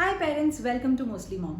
Hi parents, welcome to mostly mom.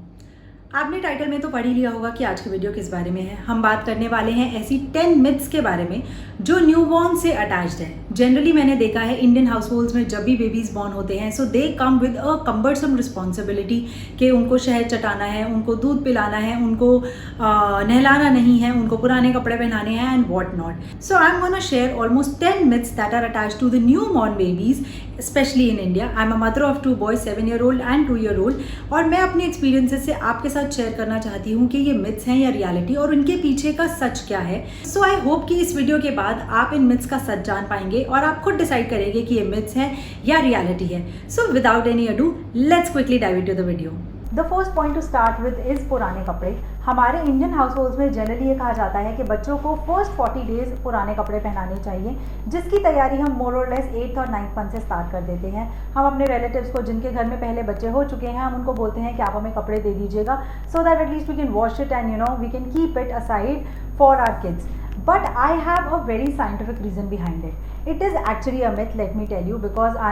आपने title में तो पढ़ ही लिया होगा कि आज की वीडियो किस बारे में है। हम बात करने वाले हैं ऐसी 10 मिथ्स के बारे में जो न्यूबॉर्न से अटैच्ड है। जनरली मैंने देखा है इंडियन हाउस होल्ड्स में जब भी बेबीज बॉर्न होते हैं सो दे कम विद अ कम्बर्सम रिस्पॉन्सिबिलिटी कि उनको शहद चटाना है, उनको दूध पिलाना है, उनको नहलाना नहीं है, उनको पुराने कपड़े पहनाने हैं and what not. So I am gonna share almost 10 myths that are attached to the newborn babies specially in India. I am a mother of 2 boys, 7 year old and 2 year old, और मैं अपने experiences से आपके साथ share करना चाहती हूँ कि ये मिथ्स हैं या रियलिटी और उनके पीछे का सच क्या है। सो आई होप कि इस वीडियो के बाद आप इन मिथ्स का सच जान पाएंगे और आप खुद डिसाइड करेंगे कि ये मिथ्स हैं या रियलिटी है। So without any ado let's quickly dive into the video. The first point two start with is पुराने कपड़े। हमारे इंडियन हाउस होल्ड्स में जनरली ये कहा जाता है कि बच्चों को फर्स्ट 40 डेज पुराने कपड़े पहनाने चाहिए, जिसकी तैयारी हम मोर और लेस 8th और 9th मंथ से स्टार्ट कर देते हैं। हम अपने रिलेटिव्स को जिनके घर में पहले बच्चे हो चुके हैं हम उनको बोलते हैं कि आप हमें कपड़े दे दीजिएगा so that at least we can wash it and we can keep it aside for our kids. But I have a very scientific reason behind it. It is actually a myth, let me tell you, because I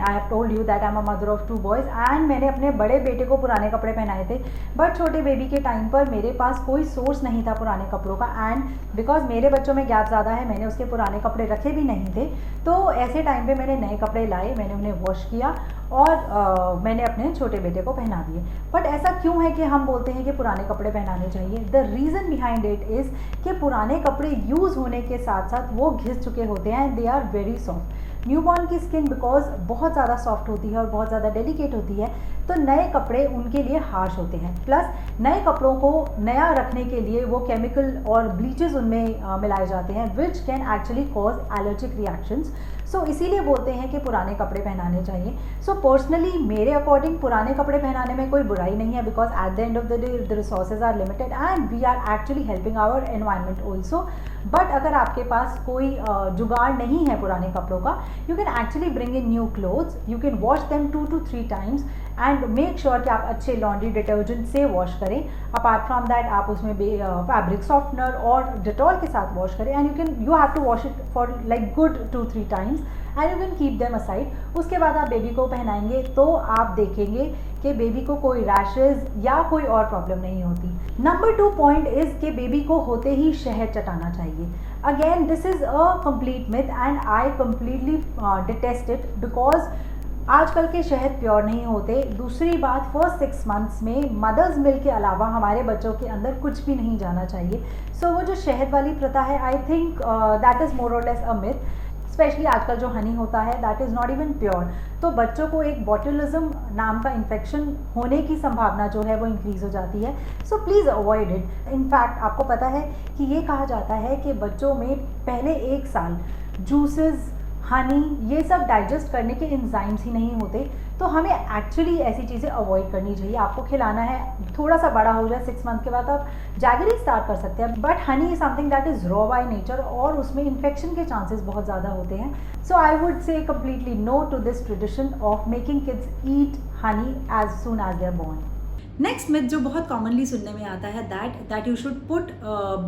have told you that I'm a mother of 2 boys and मैंने अपने बड़े बेटे को पुराने कपड़े पहनाए थे, but छोटे बेबी के टाइम पर मेरे पास कोई सोर्स नहीं था पुराने कपड़ों का, एंड बिकॉज मेरे बच्चों में गैप ज़्यादा है मैंने उसके पुराने कपड़े रखे भी नहीं थे। तो ऐसे टाइम पे मैंने नए कपड़े लाए, मैंने उन्हें वॉश किया और मैंने अपने छोटे बेटे को पहना दिए। बट ऐसा क्यों है कि हम बोलते हैं कि पुराने कपड़े पहनाने चाहिए? The reason behind it is कि पुराने कपड़े यूज़ होने के साथ साथ वो घिस चुके होते हैं, they are very soft. Newborn की स्किन बिकॉज बहुत ज़्यादा सॉफ्ट होती है और बहुत ज़्यादा डेलिकेट होती है, तो नए कपड़े उनके लिए हार्श होते हैं। प्लस नए कपड़ों को नया रखने के लिए वो केमिकल और ब्लीचेस उनमें मिलाए जाते हैं which can actually cause allergic reactions. So इसीलिए बोलते हैं कि पुराने कपड़े पहनाने चाहिए। सो पर्सनली मेरे अकॉर्डिंग पुराने कपड़े पहनाने में कोई बुराई नहीं है, because at the end of the day the resources are limited and we are actually helping our environment also. But अगर आपके पास कोई जुगाड़ नहीं है पुराने कपड़ों का, you can actually bring in new clothes, you can wash them 2 to 3 times and make sure कि आप अच्छे लॉन्ड्री डिटर्जेंट से वॉश करें। अपार्ट फ्रॉम दैट आप उसमें फैब्रिक सॉफ्टनर और डिटॉल के साथ वॉश करें and you have to wash it for like good 2-3 times and you can keep them aside. उसके बाद आप बेबी को पहनाएंगे तो आप देखेंगे कि बेबी को कोई रैशेज या कोई और प्रॉब्लम नहीं होती। नंबर 2 पॉइंट इज कि बेबी को होते ही शहद चटाना चाहिए। Again this is a complete myth and I completely detest it because आजकल के शहद प्योर नहीं होते। दूसरी बात, फर्स्ट 6 months में मदर्स मिल्क के अलावा हमारे बच्चों के अंदर कुछ भी नहीं जाना चाहिए। सो वो जो शहद वाली प्रथा है, I think that is more और लेस अ मिथ। स्पेशली आजकल जो हनी होता है that is not even pure, तो बच्चों को एक बॉटुलिज्म नाम का इन्फेक्शन होने की संभावना जो है वो इंक्रीज़ हो जाती है। So please avoid it. In fact आपको पता है कि ये कहा जाता है कि बच्चों में पहले 1 साल जूसेस, हनी, ये सब डाइजेस्ट करने के एंजाइम्स ही नहीं होते, तो हमें एक्चुअली ऐसी चीज़ें अवॉइड करनी चाहिए। आपको खिलाना है, थोड़ा सा बड़ा हो जाए 6 month के बाद आप जैगरी स्टार्ट कर सकते हैं, but honey is something that is raw by nature और उसमें इन्फेक्शन के चांसेस बहुत ज़्यादा होते हैं। So I would say completely no to this tradition of making kids eat honey as soon as they are born. Next myth जो बहुत commonly सुनने में आता है that you should put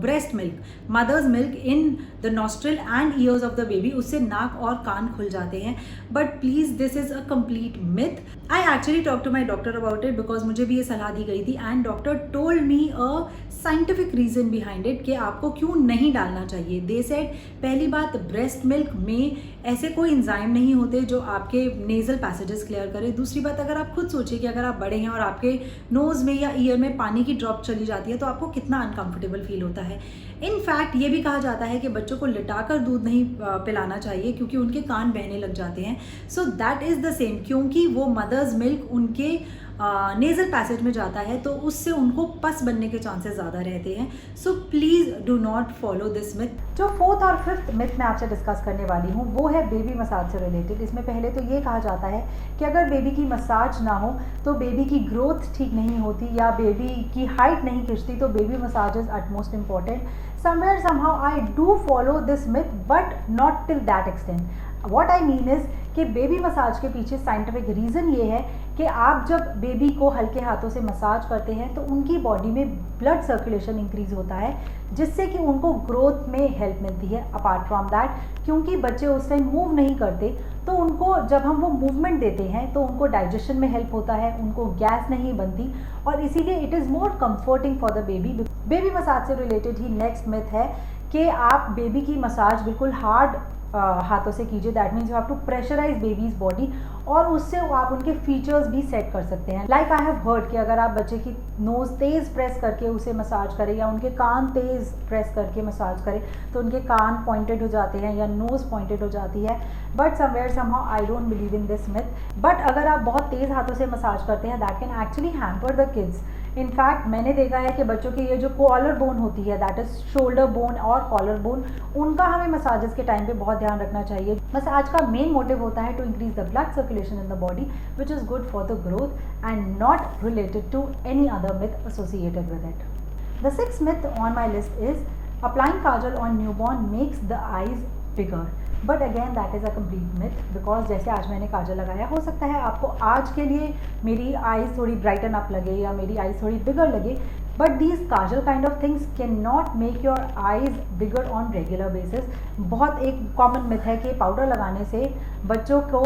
breast milk, mother's milk in the nostril and ears of the baby, उससे नाक और कान खुल जाते हैं। But please this is a complete myth. I actually talk to my doctor about it because मुझे भी ये सलाह दी गई थी and doctor told me a scientific reason behind it कि आपको क्यों नहीं डालना चाहिए। दे सेड, पहली बात, ब्रेस्ट मिल्क में ऐसे कोई एंजाइम नहीं होते जो आपके नेजल पैसेजेस क्लियर करे। दूसरी बात, अगर आप खुद सोचिए कि अगर आप बड़े हैं और आपके नोज़ में या ईयर में पानी की ड्रॉप चली जाती है तो आपको कितना अनकंफर्टेबल फील होता है। इनफैक्ट ये भी कहा जाता है कि बच्चों को लिटाकर दूध नहीं पिलाना चाहिए क्योंकि उनके कान बहने लग जाते हैं। So that is the same, क्योंकि वो मदर्स मिल्क उनके नेजल पैसेज में जाता है तो उससे उनको पस बनने के चांसेस ज़्यादा रहते हैं। So please do not follow this myth. जो 4th और 5th मिथ मैं आपसे डिस्कस करने वाली हूँ वो है बेबी मसाज से रिलेटेड। इसमें पहले तो ये कहा जाता है कि अगर बेबी की मसाज ना हो तो बेबी की ग्रोथ ठीक नहीं होती या बेबी की हाइट नहीं खिंचती, तो baby massage is utmost important. Somewhere somehow I do follow this myth but not till that extent. What I mean is कि बेबी मसाज के पीछे साइंटिफिक रीज़न ये है कि आप जब बेबी को हल्के हाथों से मसाज करते हैं तो उनकी बॉडी में ब्लड सर्कुलेशन इंक्रीज होता है, जिससे कि उनको ग्रोथ में हेल्प मिलती है। अपार्ट फ्रॉम दैट, क्योंकि बच्चे उस टाइम मूव नहीं करते तो उनको जब हम वो मूवमेंट देते हैं तो उनको डाइजेशन में हेल्प होता है, उनको गैस नहीं बनती, और इसीलिए it is more comforting for the baby. Baby massage से रिलेटेड ही नेक्स्ट मिथ है कि आप बेबी की मसाज बिल्कुल हार्ड हाथों से कीजिए। That means you have to pressurize babies body, और उससे आप उनके फीचर्स भी सेट कर सकते हैं। लाइक आई हैव हर्ड कि अगर आप बच्चे की नोज़ तेज़ प्रेस करके उसे मसाज करें या उनके कान तेज़ प्रेस करके मसाज करें तो उनके कान पॉइंटेड हो जाते हैं या नोज़ पॉइंटेड हो जाती है। But somewhere somehow I don't believe in this myth. But अगर आप बहुत तेज़ हाथों से मसाज करते हैं that can actually hamper the kids. In fact मैंने देखा है कि बच्चों की ये जो कॉलर बोन होती है, दैट इज शोल्डर बोन और कॉलर बोन, उनका हमें मसाजेस के टाइम पे बहुत ध्यान रखना चाहिए। मसाज का मेन मोटिव होता है to increase the blood circulation in the body which is good for the growth and not related to any other myth associated with it. The sixth myth on my list is applying kajal on newborn makes the eyes bigger. But again that is a complete myth, because जैसे आज मैंने काजल लगाया, हो सकता है आपको आज के लिए मेरी आईज थोड़ी ब्राइटन अप लगे या मेरी आईज थोड़ी बिगर लगे, but these Kajal kind of things can not make your eyes bigger on regular basis. बहुत एक कॉमन मिथ है कि पाउडर लगाने से बच्चों को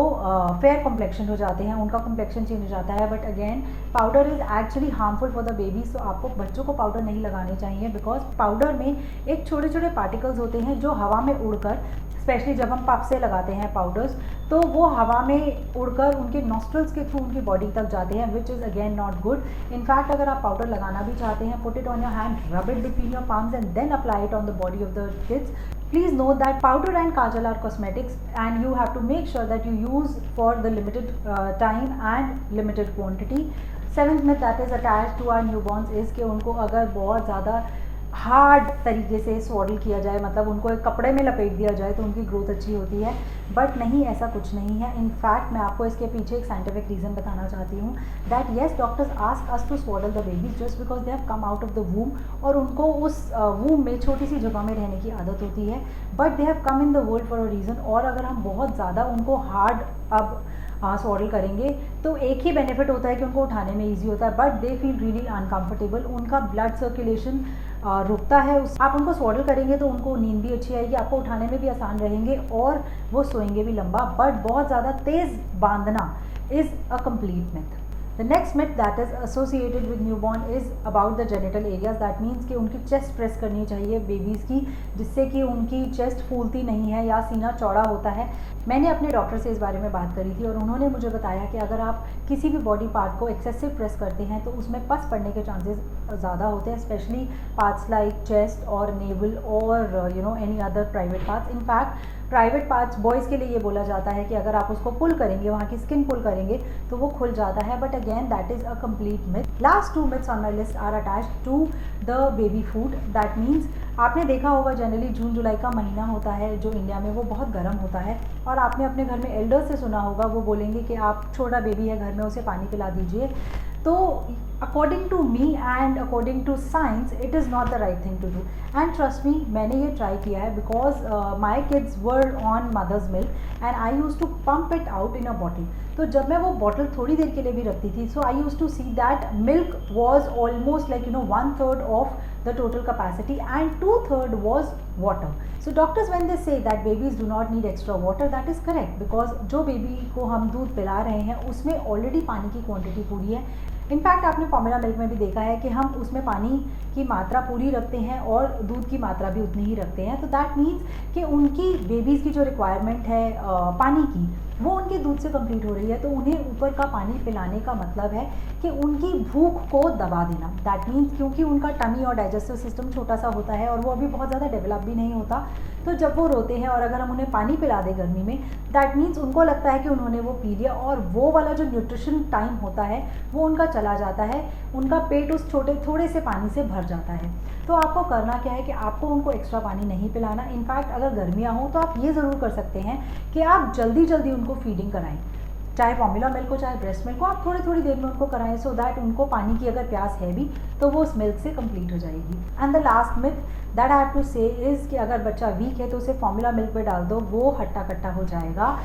फेयर कॉम्प्लेक्शन हो जाते हैं, उनका कॉम्प्लेक्शन चेंज हो जाता है। But again powder is actually harmful for the babies, तो आपको बच्चों को पाउडर नहीं लगाने चाहिए, बिकॉज पाउडर में एक छोटे छोटे पार्टिकल्स होते हैं जो हवा में उड़कर, स्पेशली जब हम पफ से लगाते हैं पाउडर्स, तो वो हवा में उड़कर उनके नॉस्ट्रल्स के थ्रू उनकी बॉडी तक जाते हैं, which is again not good. In fact अगर आप पाउडर लगाना भी चाहते हैं, put it on your hand, rub it between your palms and then apply it on the body of the kids. Please know that powder and kajal are cosmetics and you have to make sure that you use for the limited time and limited quantity. Seventh myth that is attached to our newborns is कि उनको अगर बहुत ज़्यादा hard तरीके से स्वॉडल किया जाए, मतलब उनको एक कपड़े में लपेट दिया जाए तो उनकी ग्रोथ अच्छी होती है। बट नहीं, ऐसा कुछ नहीं है। इनफैक्ट मैं आपको इसके पीछे एक साइंटिफिक रीज़न बताना चाहती हूँ that yes, doctors ask us to swaddle the babies just because they have come out of the womb, और उनको उस वूम में छोटी सी जगह में रहने की आदत होती है, but they have come in the world for a reason. और अगर हम बहुत ज़्यादा उनको हार्ड अब स्वॉडल करेंगे तो एक ही बेनिफिट होता है कि उनको उठाने में ईजी होता है, but they feel really uncomfortable, उनका ब्लड सर्कुलेशन रुकता है। आप उनको स्वॉडल करेंगे तो उनको नींद भी अच्छी आएगी, आपको उठाने में भी आसान रहेंगे और वो सोएंगे भी लंबा। बट बहुत ज़्यादा तेज़ बांधना is a complete myth. The next myth that is associated with newborn is about the genital areas. That means कि उनकी चेस्ट प्रेस करनी चाहिए बेबीज़ की, जिससे कि उनकी चेस्ट फूलती नहीं है या सीना चौड़ा होता है। मैंने अपने डॉक्टर से इस बारे में बात करी थी और उन्होंने मुझे बताया कि अगर आप किसी भी बॉडी पार्ट को एक्सेसिव प्रेस करते हैं तो उसमें पस पड़ने के चांसेस ज़्यादा होते हैं, स्पेशली पार्ट्स लाइक चेस्ट और नेवल और any other private parts. In fact private parts boys के लिए ये बोला जाता है कि अगर आप उसको पुल करेंगे, वहाँ की स्किन पुल करेंगे तो वो खुल जाता है, but again that is a complete myth. Last 2 myths on my list are attached to the baby food. That means आपने देखा होगा जनरली जून जुलाई का महीना होता है जो इंडिया में, वो बहुत गर्म होता है, और आपने अपने घर में एल्डर से सुना होगा, वो बोलेंगे कि आप छोटा बेबी है घर में, उसे पानी पिला दीजिए। तो according to me and according to science it is not the right thing to do, and trust me, मैंने ये ट्राई किया है because my kids were on mother's milk and I used to pump it out in a bottle. तो जब मैं वो bottle थोड़ी देर के लिए भी रखती थी, so I used to see that milk was almost like 1/3 of the total capacity and 2/3 was water. So doctors when they say that babies do not need extra water, that is correct because जो baby को हम दूध पिला रहे हैं उसमें already पानी की क्वांटिटी पूरी है। इनफैक्ट आपने फॉर्मूला मिल्क में भी देखा है कि हम उसमें पानी की मात्रा पूरी रखते हैं और दूध की मात्रा भी उतनी ही रखते हैं। तो दैट मीन्स कि उनकी बेबीज़ की जो रिक्वायरमेंट है पानी की, वो उनके दूध से कंप्लीट हो रही है। तो उन्हें ऊपर का पानी पिलाने का मतलब है कि उनकी भूख को दबा देना। दैट मीन्स क्योंकि उनका टमी और डाइजेस्टिव सिस्टम छोटा सा होता है और वो अभी बहुत ज़्यादा डेवलप भी नहीं होता, तो जब वो रोते हैं और अगर हम उन्हें पानी पिला दें गर्मी में, दैट मीन्स उनको लगता है कि उन्होंने वो पी लिया और वो वाला जो न्यूट्रिशन टाइम होता है वो उनका चला जाता है, उनका पेट उस थोड़े से पानी से भर जाता है। तो आपको करना क्या है कि आपको उनको एक्स्ट्रा पानी नहीं पिलाना। इनफैक्ट अगर गर्मियाँ हों तो आप ये ज़रूर कर सकते हैं कि आप जल्दी जल्दी उनको फीडिंग कराएं, चाहे फॉर्मूला मिल्क हो चाहे ब्रेस्ट मिल्क हो, आप थोड़ी देर में उनको कराएं सो दैट उनको पानी की अगर प्यास है भी तो वो उस मिल्क से कंप्लीट हो जाएगी। And the last myth that I have to say is कि अगर बच्चा वीक है तो उसे फॉर्मूला मिल्क पे डाल दो, वो हट्टा कट्टा हो जाएगा।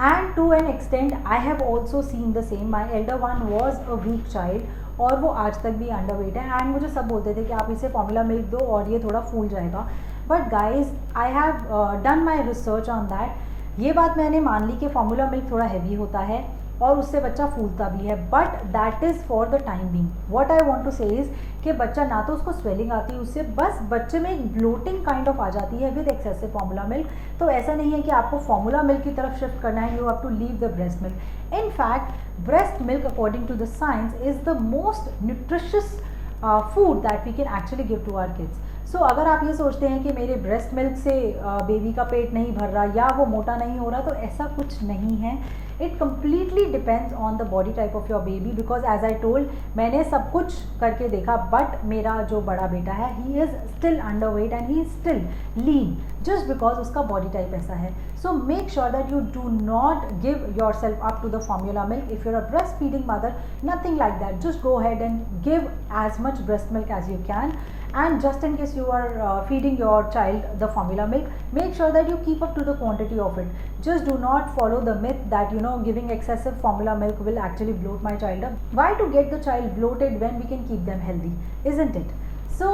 And to an extent I have also seen the same. My elder one was a weak child और वो आज तक भी अंडर वेट है. एंड मुझे सब बोलते थे कि आप इसे फॉर्मूला मिल्क दो और ये थोड़ा फूल जाएगा. But guys I have done my research on that. ये बात मैंने मान ली कि फॉर्मूला मिल्क थोड़ा हैवी होता है और उससे बच्चा फूलता भी है, but that is for the time being. What I want to say is कि बच्चा ना तो उसको स्वेलिंग आती है उससे, बस बच्चे में एक ब्लोटिंग काइंड ऑफ आ जाती है विद एक्सेसिव फॉर्मूला मिल्क. तो ऐसा नहीं है कि आपको फॉर्मूला मिल्क की तरफ शिफ्ट करना है. You have to leave the breast milk. In fact breast milk according to the science is the most nutritious food that we can actually give to our kids. So अगर आप ये सोचते हैं कि मेरे ब्रेस्ट मिल्क से baby का पेट नहीं भर रहा या वो मोटा नहीं हो रहा, तो ऐसा कुछ नहीं है. It completely depends on the body type of your baby. Because as I told, मैंने सब कुछ करके देखा, बट मेरा जो बड़ा बेटा है he is still underweight and he is still lean just because उसका बॉडी टाइप ऐसा है. So make sure that you do not give yourself up to the formula milk. If you're a breastfeeding mother, nothing like that. Just go ahead and give as much breast milk as you can. And just in case you are feeding your child the formula milk, make sure that you keep up to the quantity of it. Just do not follow the myth that giving excessive formula milk will actually bloat my child up. Why to get the child bloated when we can keep them healthy, isn't it? So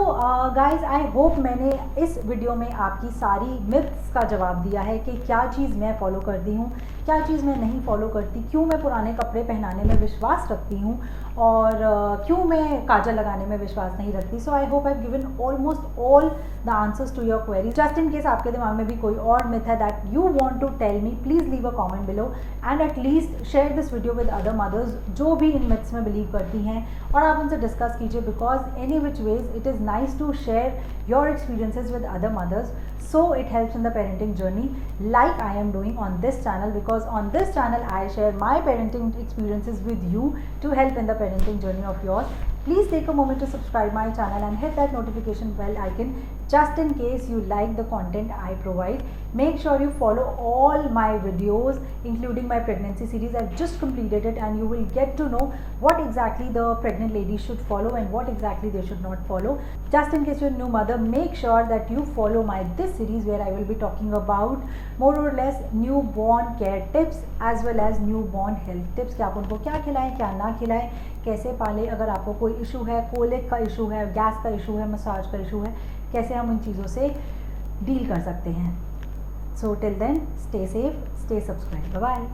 guys, I hope मैंने इस video में आपकी सारी myths का जवाब दिया है कि क्या चीज़ मैं फॉलो करती हूँ, क्या चीज़ मैं नहीं फॉलो करती, क्यों मैं पुराने कपड़े पहनाने में विश्वास रखती हूँ और क्यों मैं काजल लगाने में विश्वास नहीं रखती. So I hope I have given almost all the answers to your queries. Just in case आपके दिमाग में भी कोई और मिथ है that you want to tell me, please leave a comment below and at least share this video with other mothers जो भी इन myths में बिलीव करती हैं, और आप उनसे डिस्कस कीजिए. Because any which ways it is nice to share your experiences with other mothers, so it helps in the parenting journey like I am doing on this channel, because on this channel I share my parenting experiences with you to help in the parenting journey of yours. Please take a moment to subscribe my channel and hit that notification bell icon just in case you like the content I provide. Make sure you follow all my videos including my pregnancy series. I've just completed it and you will get to know what exactly the pregnant ladies should follow and what exactly they should not follow. Just in case you're a new mother, make sure that you follow my this series where I will be talking about more or less newborn care tips as well as newborn health tips. कि आप उनको क्या खिलाएं, क्या ना खिलाएं, कैसे पालें, अगर आपको कोई इशू है, कोलिक का इशू है, गैस का इशू है, मसाज का इशू है, कैसे हम इन चीज़ों से डील कर सकते हैं. So till then, stay safe, stay subscribe. Bye bye.